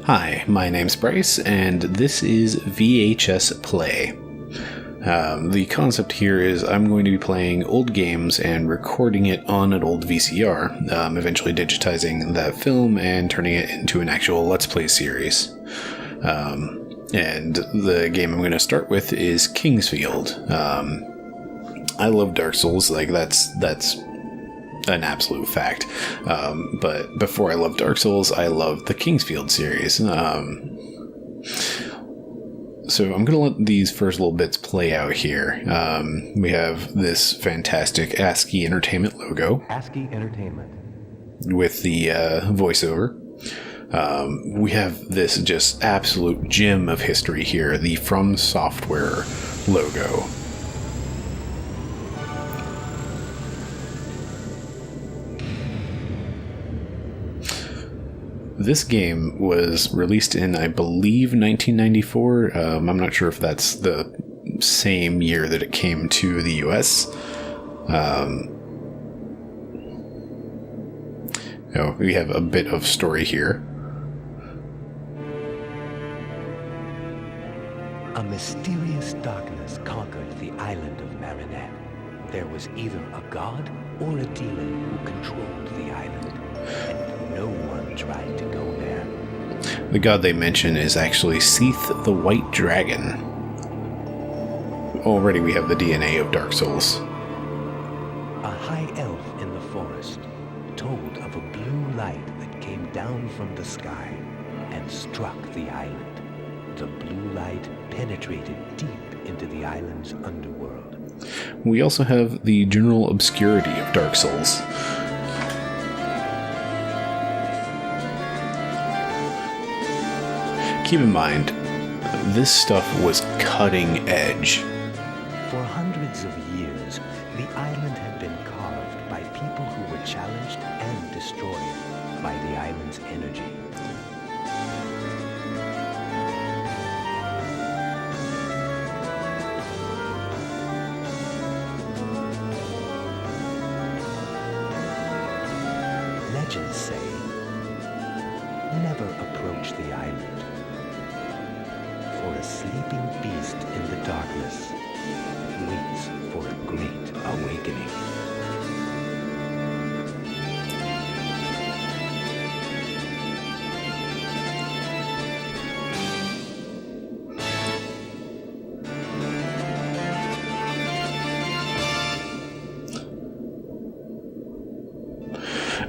Hi, my name's Bryce, and this is VHS Play. The concept here is I'm going to be playing old games and recording it on an old VCR, eventually digitizing that film and turning it into an actual Let's Play series. And the game I'm going to start with is Kingsfield. I love Dark Souls, like that's an absolute fact. But before I loved Dark Souls, I loved the Kingsfield series. So I'm going to let these first little bits play out here. We have this fantastic ASCII Entertainment logo. ASCII Entertainment. With the voiceover. We have this just absolute gem of history here, the From Software logo. This game was released in, I believe, 1994. I'm not sure if that's the same year that it came to the US. We have a bit of story here. A mysterious darkness conquered the island of Marinette. There was either a god or a demon who controlled the island, and no one tried to go there. The god they mention is actually Seath the White Dragon. Already we have the DNA of Dark Souls. A high elf in the forest told of a blue light that came down from the sky and struck the island. The blue light penetrated deep into the island's underworld. We also have the general obscurity of Dark Souls. Keep in mind, this stuff was cutting edge. For hundreds of years, the island had been carved by people who were challenged and destroyed by the island's energy. Legends say, never approach the island, for a sleeping beast in the darkness waits for a great awakening.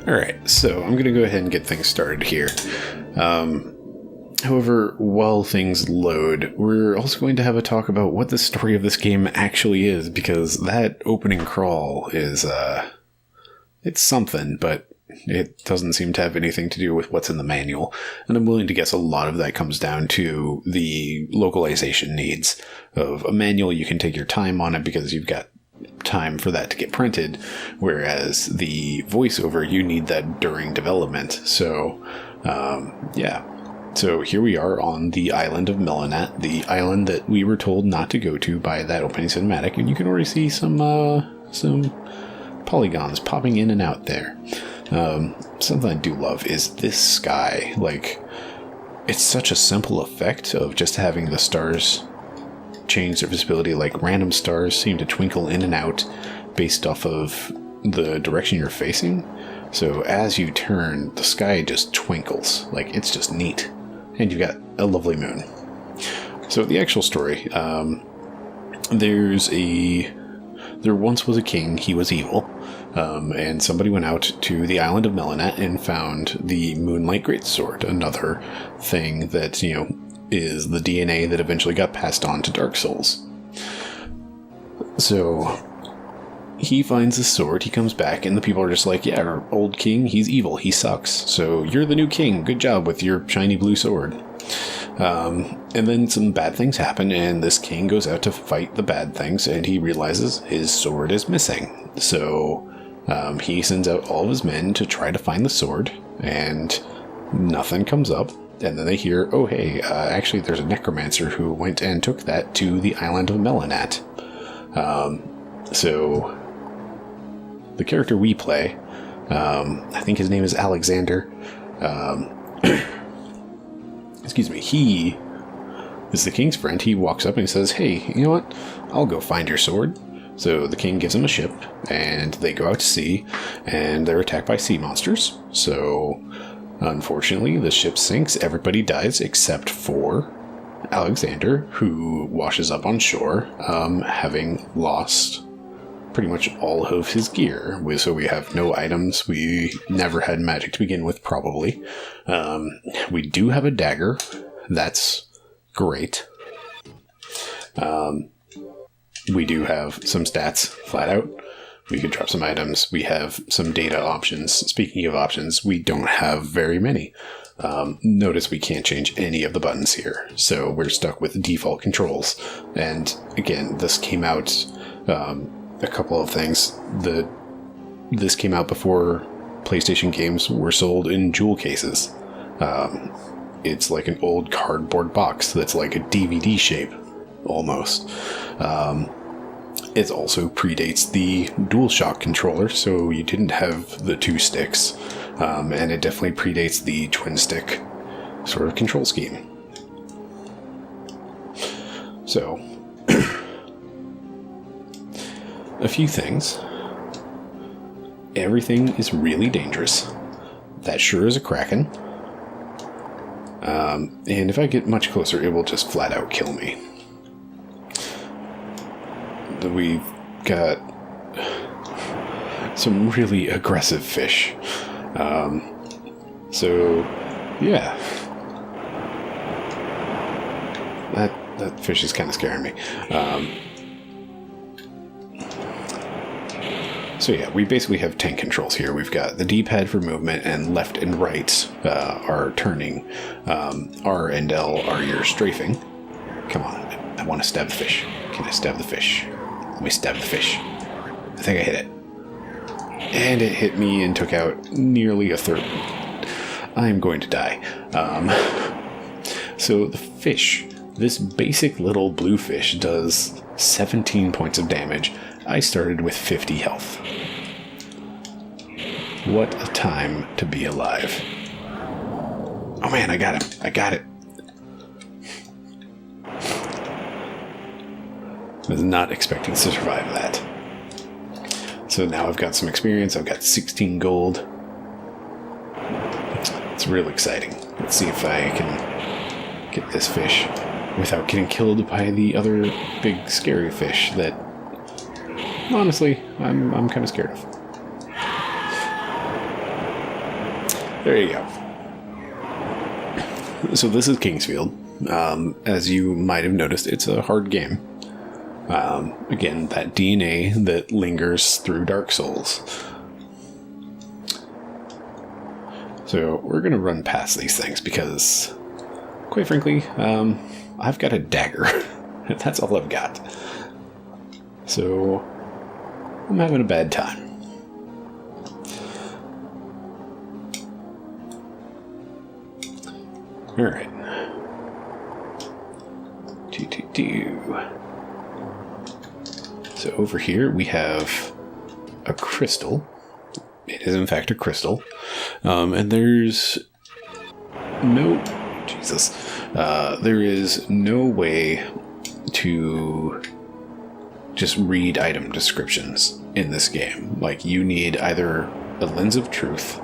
Alright, so I'm going to go ahead and get things started here. However, while things load, we're also going to have a talk about what the story of this game actually is, because that opening crawl is, it's something, but it doesn't seem to have anything to do with what's in the manual, and I'm willing to guess a lot of that comes down to the localization needs of a manual. You can take your time on it because you've got time for that to get printed, whereas the voiceover, you need that during development. So, yeah. So here we are on the island of Marinette, the island that we were told not to go to by that opening cinematic, and you can already see some polygons popping in and out there. Something I do love is this sky. Like, it's such a simple effect of just having the stars change their visibility. Like, random stars seem to twinkle in and out based off of the direction you're facing. So as you turn, the sky just twinkles. Like, it's just neat. And you've got a lovely moon. So the actual story, there once was a king. He was evil. And somebody went out to the island of Marinette and found the Moonlight Greatsword, another thing that, is the DNA that eventually got passed on to Dark Souls. So he finds the sword, he comes back, and the people are just like, yeah, our old king, he's evil, he sucks, so you're the new king, good job with your shiny blue sword. And then some bad things happen, and this king goes out to fight the bad things, and he realizes his sword is missing. So he sends out all of his men to try to find the sword, and nothing comes up. And then they hear, oh hey, actually there's a necromancer who went and took that to the island of Marinette. So the character we play, I think his name is Alexander, he is the king's friend. He walks up and he says, hey, you know what? I'll go find your sword. So the king gives him a ship, and they go out to sea, and they're attacked by sea monsters. So, unfortunately, the ship sinks. Everybody dies except for Alexander, who washes up on shore, having lost pretty much all of his gear. So we have no items. We never had magic to begin with, probably. We do have a dagger. That's great. We do have some stats, flat out. We could drop some items. We have some data options. Speaking of options, we don't have very many. Notice we can't change any of the buttons here, so we're stuck with default controls. And again, this came out, a couple of things. This came out before PlayStation games were sold in jewel cases. It's like an old cardboard box that's like a DVD shape, almost. It also predates the DualShock controller, so you didn't have the two sticks. And it definitely predates the twin stick sort of control scheme. So, a few things. Everything is really dangerous. That sure is a kraken. And if I get much closer, it will just flat out kill me. We've got some really aggressive fish. So, yeah. That fish is kind of scaring me. So yeah, we basically have tank controls here. We've got the D-pad for movement, and left and right are turning. R and L are your strafing. Come on, I want to stab the fish. Can I stab the fish? Let me stab the fish. I think I hit it. And it hit me and took out nearly a third. I'm going to die. So the fish, this basic little blue fish, does 17 points of damage. I started with 50 health. What a time to be alive. Oh man, I got him. I got it. I was not expecting to survive that. So now I've got some experience. I've got 16 gold. It's real exciting. Let's see if I can get this fish without getting killed by the other big scary fish that, honestly, I'm kind of scared of. There you go. So this is Kingsfield. As you might have noticed, it's a hard game. Again, that DNA that lingers through Dark Souls. So we're going to run past these things because, quite frankly, I've got a dagger. That's all I've got. So I'm having a bad time. Alright. So over here we have a crystal. It is in fact a crystal. And there's no... Jesus. There is no way to just read item descriptions in this game. Like, you need either a lens of truth.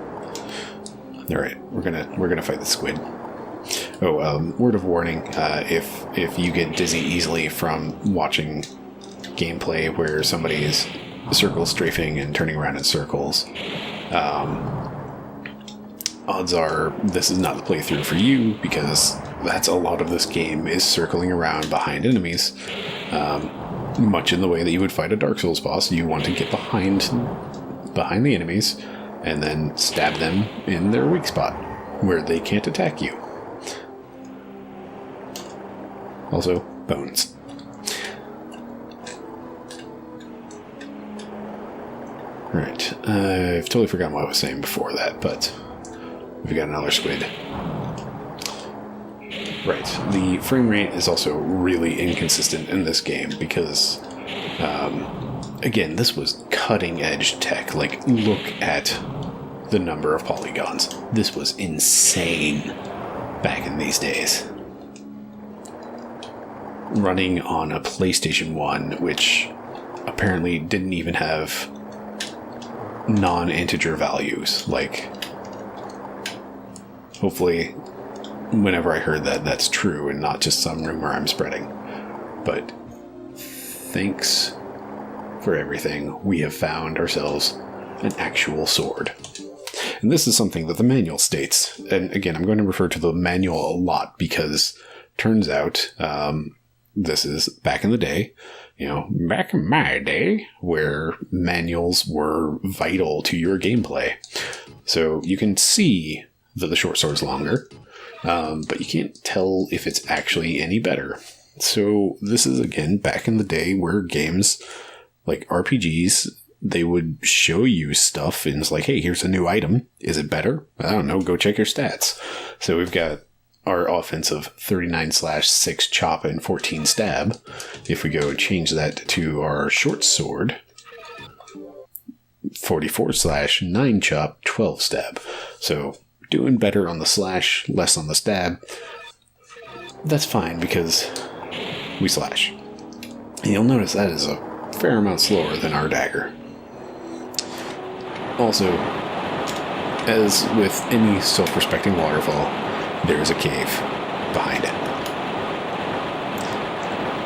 Alright, we're gonna fight the squid. Oh, word of warning, if you get dizzy easily from watching gameplay where somebody is circle strafing and turning around in circles, odds are this is not the playthrough for you, because that's a lot of this game is circling around behind enemies. Much in the way that you would fight a Dark Souls boss, you want to get behind the enemies and then stab them in their weak spot where they can't attack you. Also, bones. Right, I've totally forgotten what I was saying before that, but we've got another squid. Right, the frame rate is also really inconsistent in this game because, again, this was cutting-edge tech. Like, look at the number of polygons. This was insane back in these days. Running on a PlayStation 1, which apparently didn't even have non-integer values. Like, hopefully, whenever I heard that, that's true and not just some rumor I'm spreading. But thanks for everything. We have found ourselves an actual sword. And this is something that the manual states. And again, I'm going to refer to the manual a lot because turns out this is back in the day, back in my day, where manuals were vital to your gameplay. So you can see that the short sword's longer, but you can't tell if it's actually any better. So this is, again, back in the day where games like RPGs, they would show you stuff and it's like, hey, here's a new item. Is it better? I don't know. Go check your stats. So we've got our offensive 39/6 chop and 14 stab. If we go change that to our short sword, 44/9 chop, 12 stab. So doing better on the slash, less on the stab. That's fine because we slash. And you'll notice that is a fair amount slower than our dagger. Also, as with any self-respecting waterfall, there is a cave behind it.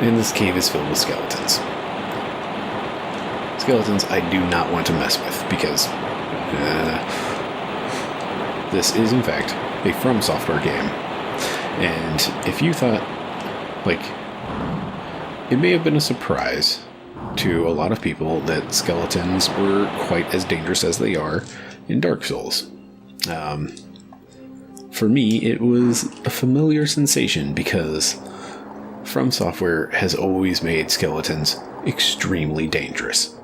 And this cave is filled with skeletons. Skeletons I do not want to mess with because this is, in fact, a From Software game. And if you thought, it may have been a surprise to a lot of people that skeletons were quite as dangerous as they are in Dark Souls. For me, it was a familiar sensation because From Software has always made skeletons extremely dangerous.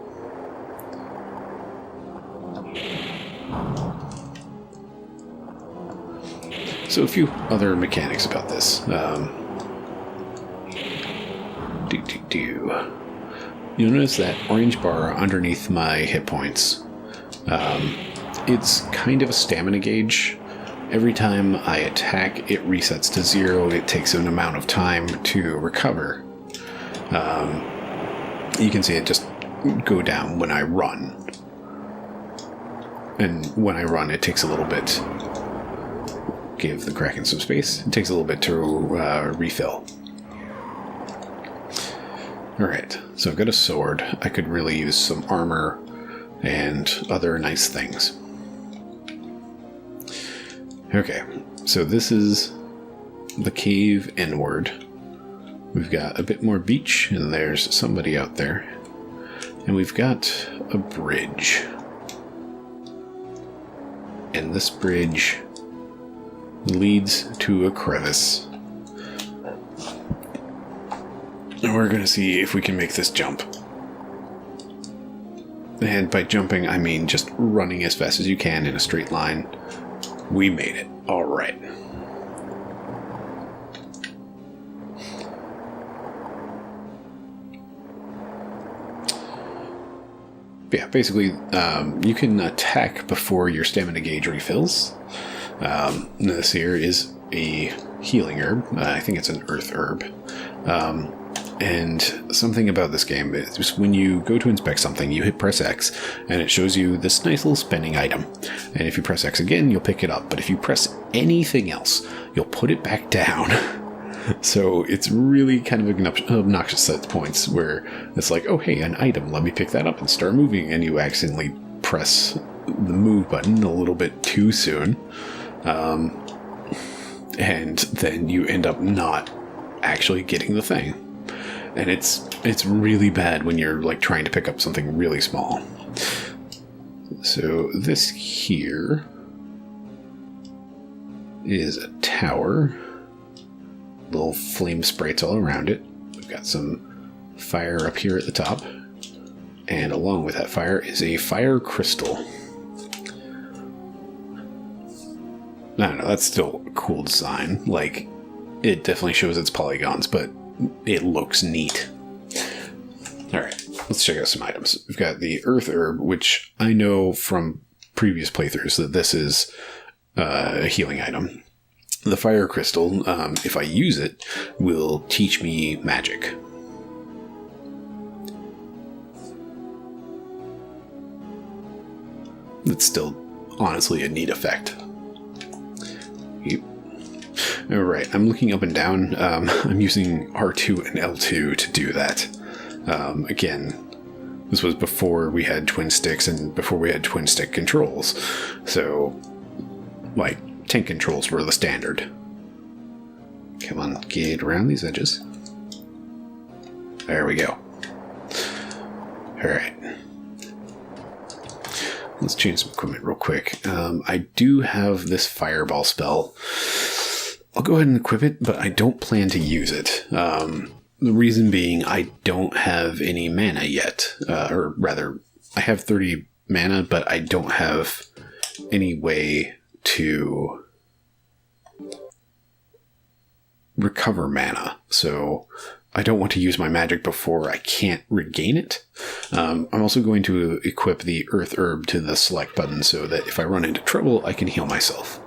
So a few other mechanics about this. You'll notice that orange bar underneath my hit points. It's kind of a stamina gauge. Every time I attack, it resets to 0. It takes an amount of time to recover. You can see it just go down when I run. And when I run, it takes a little bit. Give the Kraken some space. It takes a little bit to refill. Alright, so I've got a sword. I could really use some armor and other nice things. Okay, so this is the cave inward. We've got a bit more beach, and there's somebody out there. And we've got a bridge. And this bridge leads to a crevice. And we're going to see if we can make this jump. And by jumping, I mean just running as fast as you can in a straight line. We made it. All right. Yeah, basically, you can attack before your stamina gauge refills. This here is a healing herb. I think it's an earth herb. And something about this game is just when you go to inspect something, you hit press X, and it shows you this nice little spinning item. And if you press X again, you'll pick it up. But if you press anything else, you'll put it back down. So it's really kind of obnoxious at points where it's like, oh, hey, an item, let me pick that up and start moving. And you accidentally press the move button a little bit too soon. And then you end up not actually getting the thing. And it's really bad when you're trying to pick up something really small. So this here is a tower. Little flame sprites all around it. We've got some fire up here at the top. And along with that fire is a fire crystal. I don't know, that's still a cool design. It definitely shows its polygons, but it looks neat. Alright, let's check out some items. We've got the earth herb, which I know from previous playthroughs that this is a healing item. The fire crystal, if I use it, will teach me magic. It's still, honestly, a neat effect. Yep. Alright, I'm looking up and down. I'm using R2 and L2 to do that. Again, this was before we had twin sticks and before we had twin stick controls. So, like, tank controls were the standard. Come on, get around these edges. There we go. Alright. Let's change some equipment real quick. I do have this fireball spell. I'll go ahead and equip it, but I don't plan to use it. The reason being, I don't have any mana yet. Or rather, I have 30 mana, but I don't have any way to recover mana. So I don't want to use my magic before I can't regain it. I'm also going to equip the Earth Herb to the select button so that if I run into trouble, I can heal myself.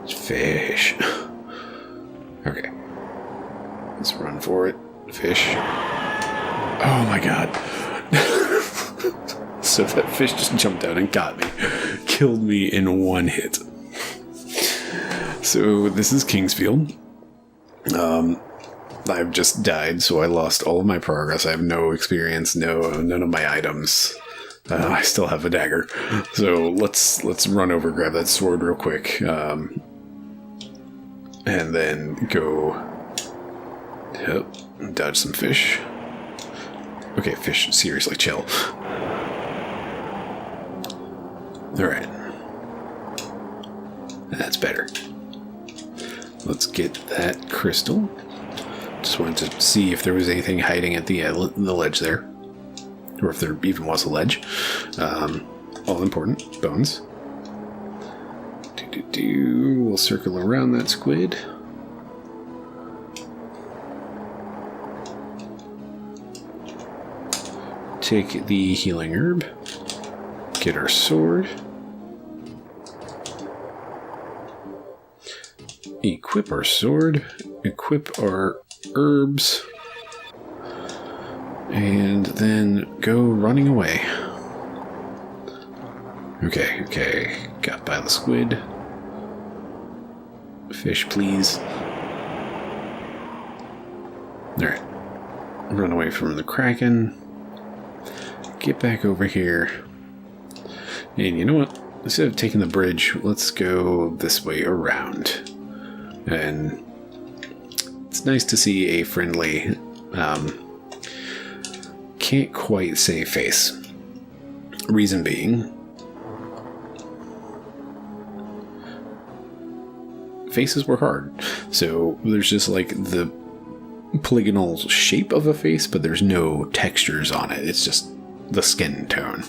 Fish. Okay. Let's run for it. Fish. Oh my god. So that fish just jumped out and got me. Killed me in one hit. So this is Kingsfield. I've just died, so I lost all of my progress. I have no experience, none of my items. I still have a dagger. So let's run over, grab that sword real quick. And then go... Yep, dodge some fish. Okay, fish, seriously, chill. Alright. That's better. Let's get that crystal. Just wanted to see if there was anything hiding at the ledge there. Or if there even was a ledge. All important. Bones. We'll circle around that squid. Take the healing herb. Get our sword. Equip our sword. Equip our herbs. And then go running away. Okay. Got by the squid. Fish, please. Alright. Run away from the kraken. Get back over here. And you know what? Instead of taking the bridge, let's go this way around. And it's nice to see a friendly, can't quite say face. Reason being, faces were hard. So there's just like the polygonal shape of a face, but there's no textures on it. It's just the skin tone.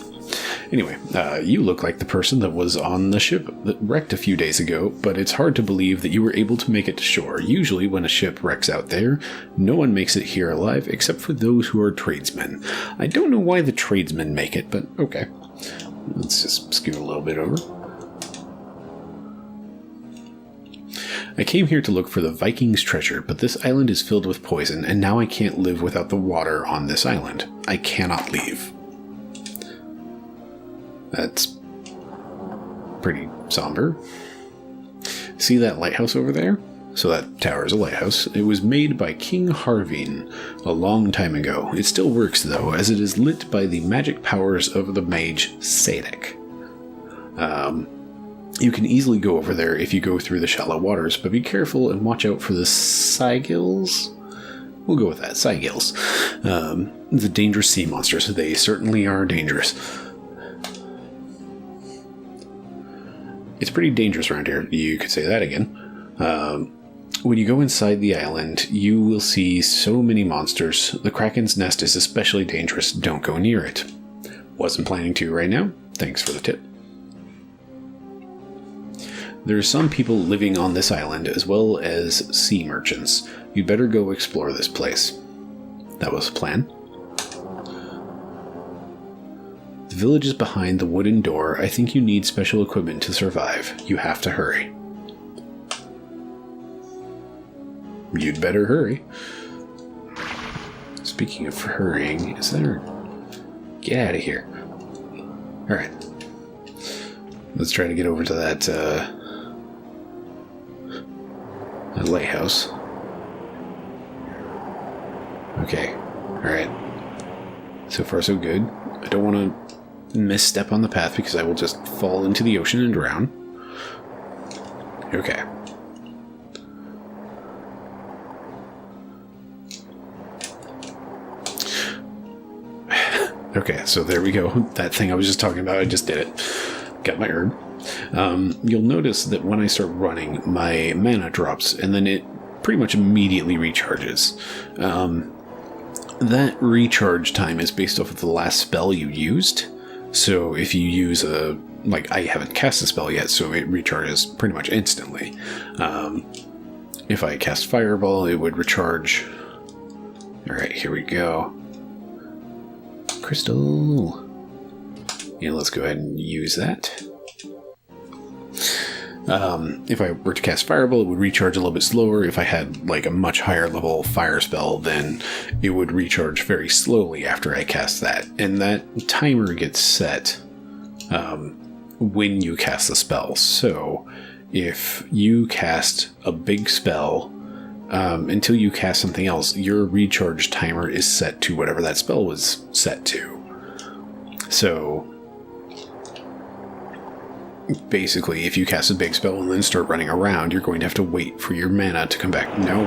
Anyway, you look like the person that was on the ship that wrecked a few days ago, but it's hard to believe that you were able to make it to shore. Usually when a ship wrecks out there, no one makes it here alive except for those who are tradesmen. I don't know why the tradesmen make it, but okay. Let's just scoot a little bit over. I came here to look for the Vikings' treasure, but this island is filled with poison, and now I can't live without the water on this island. I cannot leave. That's pretty somber. See that lighthouse over there? So that tower is a lighthouse. It was made by King Harvine a long time ago. It still works, though, as it is lit by the magic powers of the mage Sadek. You can easily go over there if you go through the shallow waters, but be careful and watch out for the Sigils. We'll go with that, Sigils. The dangerous sea monsters. They certainly are dangerous. It's pretty dangerous around here. You could say that again. When you go inside the island, you will see so many monsters. The Kraken's nest is especially dangerous. Don't go near it. Wasn't planning to right now. Thanks for the tip. There are some people living on this island, as well as sea merchants. You'd better go explore this place. That was the plan. The village is behind the wooden door. I think you need special equipment to survive. You have to hurry. You'd better hurry. Speaking of hurrying, is there... Get out of here. Alright. Let's try to get over to that lighthouse. Okay. Alright. So far so good. I don't want to misstep on the path because I will just fall into the ocean and drown. Okay. Okay, so there we go. That thing I was just talking about, I just did it. Got my herb. You'll notice that when I start running, my mana drops, and then it pretty much immediately recharges. That recharge time is based off of the last spell you used. So if you use a... Like, I haven't cast a spell yet, so it recharges pretty much instantly. If I cast Fireball, it would recharge... Alright, here we go. Crystal. Yeah, let's go ahead and use that. If I were to cast Fireball, it would recharge a little bit slower. If I had like a much higher level fire spell, then it would recharge very slowly after I cast that. And that timer gets set when you cast the spell. So if you cast a big spell, until you cast something else, your recharge timer is set to whatever that spell was set to. So basically, if you cast a big spell and then start running around, you're going to have to wait for your mana to come back. No.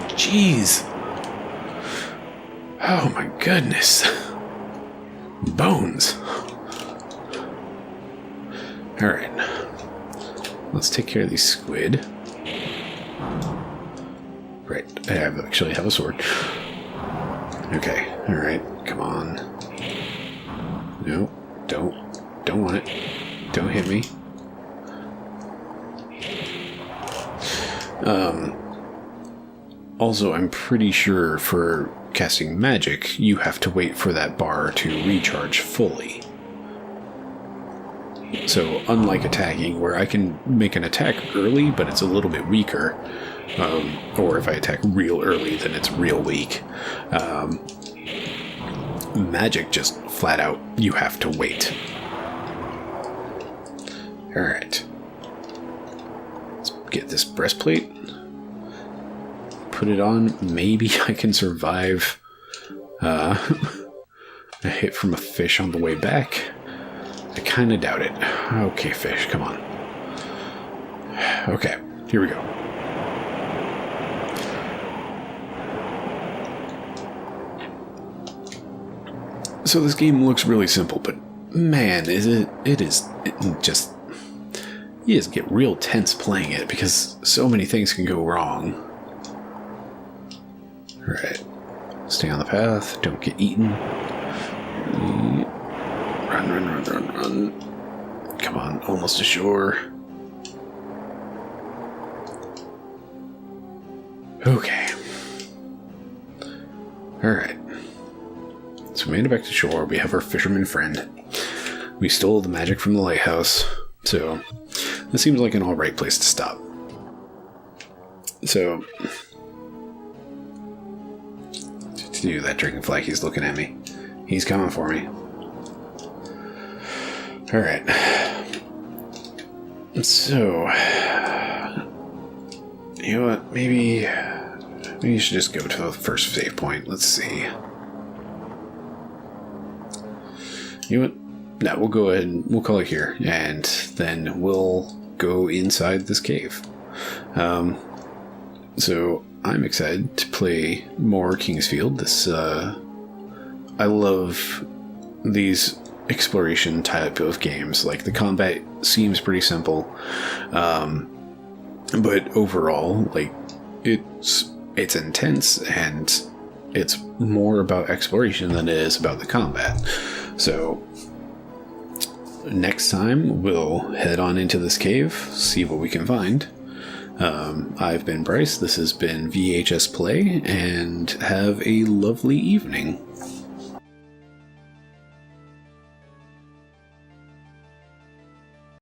Jeez. Oh my goodness. Bones. Alright. Let's take care of these squid. Right, I actually have a sword. Okay, alright, come on. No, don't want it. Don't hit me. Also, I'm pretty sure for casting magic, you have to wait for that bar to recharge fully. So, unlike attacking, where I can make an attack early, but it's a little bit weaker, or if I attack real early, then it's real weak. Magic just flat out, you have to wait. Alright. Let's get this breastplate. Put it on. Maybe I can survive a hit from a fish on the way back. I kind of doubt it. Okay, fish, come on. Okay, here we go. So this game looks really simple, but man, you just get real tense playing it because so many things can go wrong. Alright, stay on the path, don't get eaten. Run. Come on, almost ashore. Okay. Alright. So we made it back to shore. We have our fisherman friend. We stole the magic from the lighthouse. So this seems like an alright place to stop. So to do that dragonfly, he's looking at me. He's coming for me. Alright. So you know what? Maybe you should just go to the first save point. Let's see. You know what? No, we'll go ahead and we'll call it here, and then we'll go inside this cave. So I'm excited to play more Kingsfield. I love these exploration type of games. Like, the combat seems pretty simple, but overall, like, it's intense, and it's more about exploration than it is about the combat. So next time we'll head on into this cave, see what we can find. I've been Bryce, this has been VHS Play, and have a lovely evening.